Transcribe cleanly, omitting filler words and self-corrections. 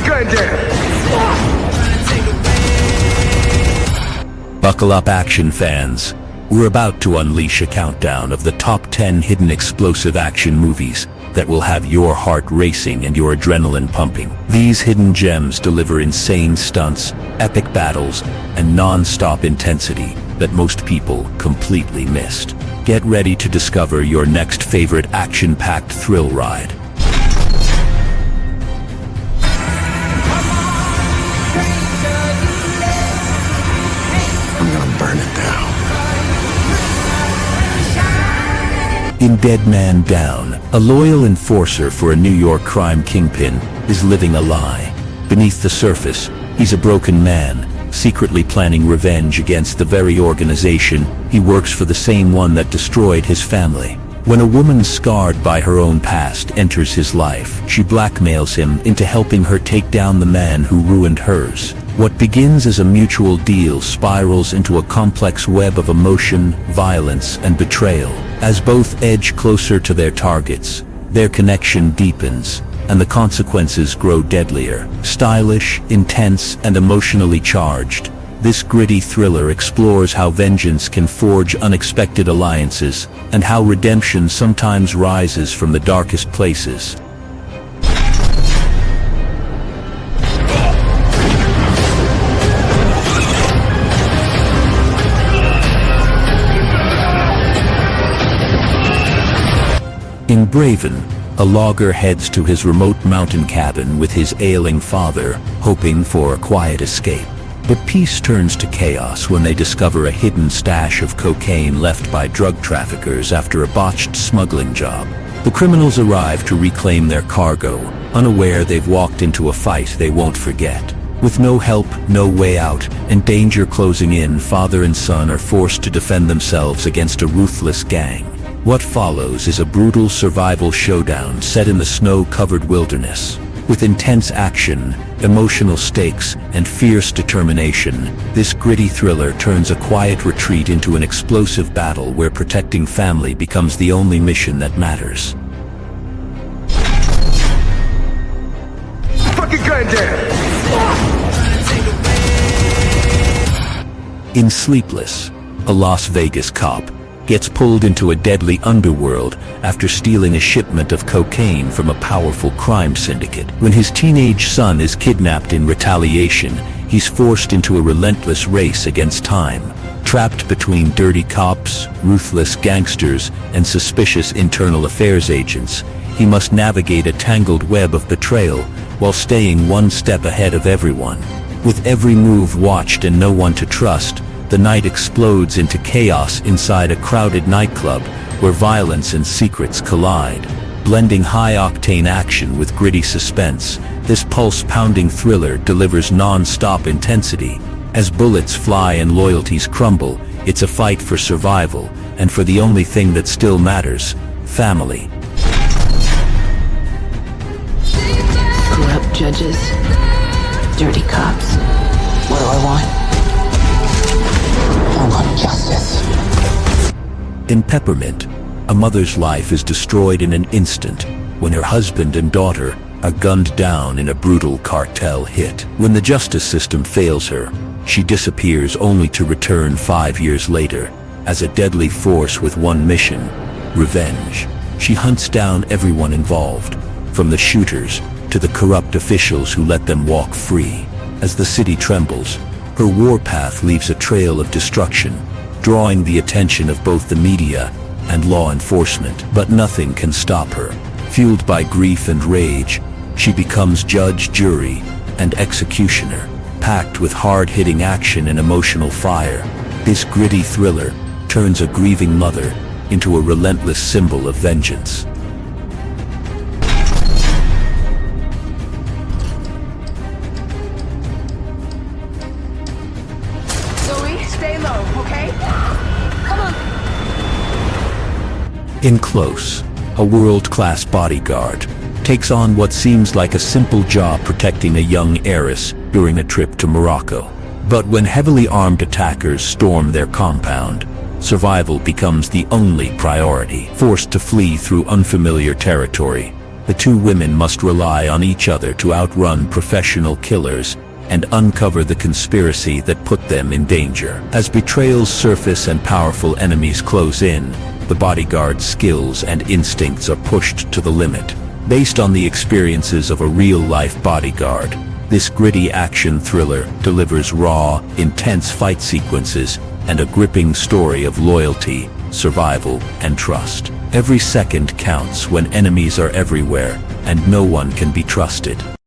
gun down! Buckle up, action fans. We're about to unleash a countdown of the top 10 hidden explosive action movies that will have your heart racing and your adrenaline pumping. These hidden gems deliver insane stunts, epic battles, and non-stop intensity that most people completely missed. Get ready to discover your next favorite action-packed thrill ride. I'm gonna burn it down. In Dead Man Down, a loyal enforcer for a New York crime kingpin is living a lie. Beneath the surface, he's a broken man, secretly planning revenge against the very organization he works for, the same one that destroyed his family. When a woman scarred by her own past enters his life, she blackmails him into helping her take down the man who ruined hers. What begins as a mutual deal spirals into a complex web of emotion, violence, and betrayal. As both edge closer to their targets, their connection deepens, and the consequences grow deadlier. Stylish, intense, and emotionally charged, this gritty thriller explores how vengeance can forge unexpected alliances and how redemption sometimes rises from the darkest places. In Braven, a logger heads to his remote mountain cabin with his ailing father, hoping for a quiet escape. But peace turns to chaos when they discover a hidden stash of cocaine left by drug traffickers after a botched smuggling job. The criminals arrive to reclaim their cargo, unaware they've walked into a fight they won't forget. With no help, no way out, and danger closing in, father and son are forced to defend themselves against a ruthless gang. What follows is a brutal survival showdown set in the snow-covered wilderness. With intense action, emotional stakes, and fierce determination, this gritty thriller turns a quiet retreat into an explosive battle where protecting family becomes the only mission that matters. Fucking gun down! In Sleepless, a Las Vegas cop gets pulled into a deadly underworld after stealing a shipment of cocaine from a powerful crime syndicate. When his teenage son is kidnapped in retaliation, he's forced into a relentless race against time. Trapped between dirty cops, ruthless gangsters, and suspicious internal affairs agents, he must navigate a tangled web of betrayal while staying one step ahead of everyone. With every move watched and no one to trust, the night explodes into chaos inside a crowded nightclub where violence and secrets collide. Blending high-octane action with gritty suspense, this pulse-pounding thriller delivers non-stop intensity. As bullets fly and loyalties crumble, it's a fight for survival and for the only thing that still matters: family. Corrupt judges, dirty cops. What do I want? I want justice. In Peppermint, a mother's life is destroyed in an instant when her husband and daughter are gunned down in a brutal cartel hit. When the justice system fails her, she disappears only to return 5 years later as a deadly force with one mission: revenge. She hunts down everyone involved, from the shooters to the corrupt officials who let them walk free. As the city trembles, her warpath leaves a trail of destruction, drawing the attention of both the media and law enforcement. But nothing can stop her. Fueled by grief and rage, she becomes judge, jury, and executioner. Packed with hard-hitting action and emotional fire, this gritty thriller turns a grieving mother into a relentless symbol of vengeance. Stay low, okay? Come on. In Close, a world-class bodyguard takes on what seems like a simple job protecting a young heiress during a trip to Morocco. But when heavily armed attackers storm their compound, survival becomes the only priority. Forced to flee through unfamiliar territory, The two women must rely on each other to outrun professional killers and uncover the conspiracy that put them in danger. As betrayals surface and powerful enemies close in, the bodyguard's skills and instincts are pushed to the limit. Based on the experiences of a real-life bodyguard, this gritty action thriller delivers raw, intense fight sequences and a gripping story of loyalty, survival, and trust. Every second counts when enemies are everywhere and no one can be trusted.